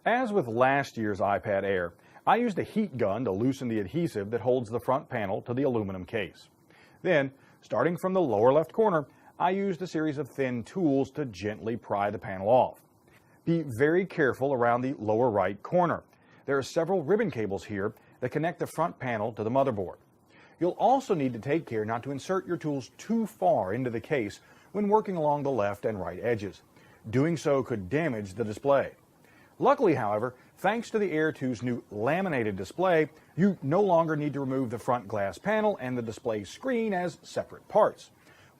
As with last year's iPad Air, I used a heat gun to loosen the adhesive that holds the front panel to the aluminum case. Then, starting from the lower left corner, I used a series of thin tools to gently pry the panel off. Be very careful around the lower right corner. There are several ribbon cables here that connect the front panel to the motherboard. You'll also need to take care not to insert your tools too far into the case when working along the left and right edges. Doing so could damage the display. Luckily, however, thanks to the Air 2's new laminated display, you no longer need to remove the front glass panel and the display screen as separate parts.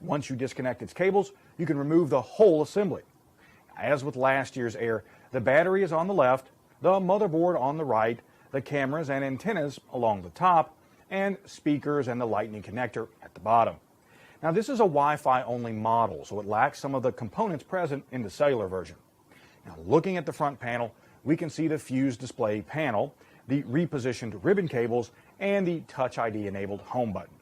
Once you disconnect its cables, you can remove the whole assembly. As with last year's Air, the battery is on the left, the motherboard on the right, the cameras and antennas along the top, and speakers and the lightning connector at the bottom. Now, this is a Wi-Fi only model, so it lacks some of the components present in the cellular version. Now, looking at the front panel, we can see the fused display panel, the repositioned ribbon cables, and the Touch ID enabled home button.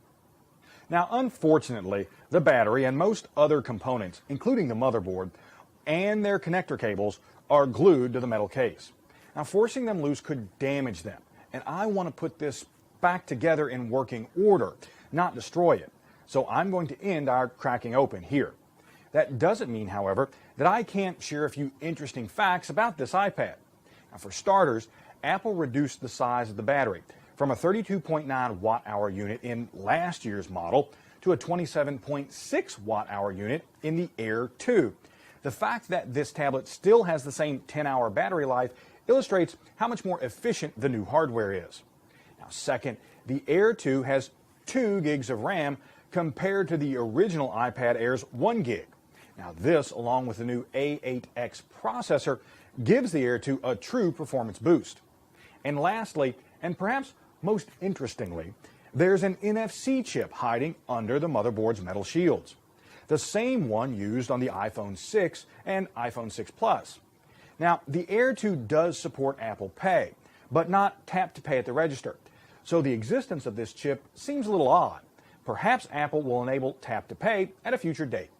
Now, unfortunately, the battery and most other components, including the motherboard and their connector cables, are glued to the metal case. Now, forcing them loose could damage them, and I want to put this back together in working order, not destroy it. So I'm going to end our cracking open here. That doesn't mean, however, that I can't share a few interesting facts about this iPad. Now, for starters, Apple reduced the size of the battery from a 32.9 watt-hour unit in last year's model to a 27.6 watt-hour unit in the Air 2. The fact that this tablet still has the same 10-hour battery life illustrates how much more efficient the new hardware is. Now, second, the Air 2 has 2 gigs of RAM compared to the original iPad Air's 1 gig. Now, this, along with the new A8X processor, gives the Air 2 a true performance boost. And lastly, and perhaps most interestingly, there's an NFC chip hiding under the motherboard's metal shields, the same one used on the iPhone 6 and iPhone 6 Plus. Now, the Air 2 does support Apple Pay, but not tap to pay at the register, so the existence of this chip seems a little odd. Perhaps Apple will enable tap to pay at a future date.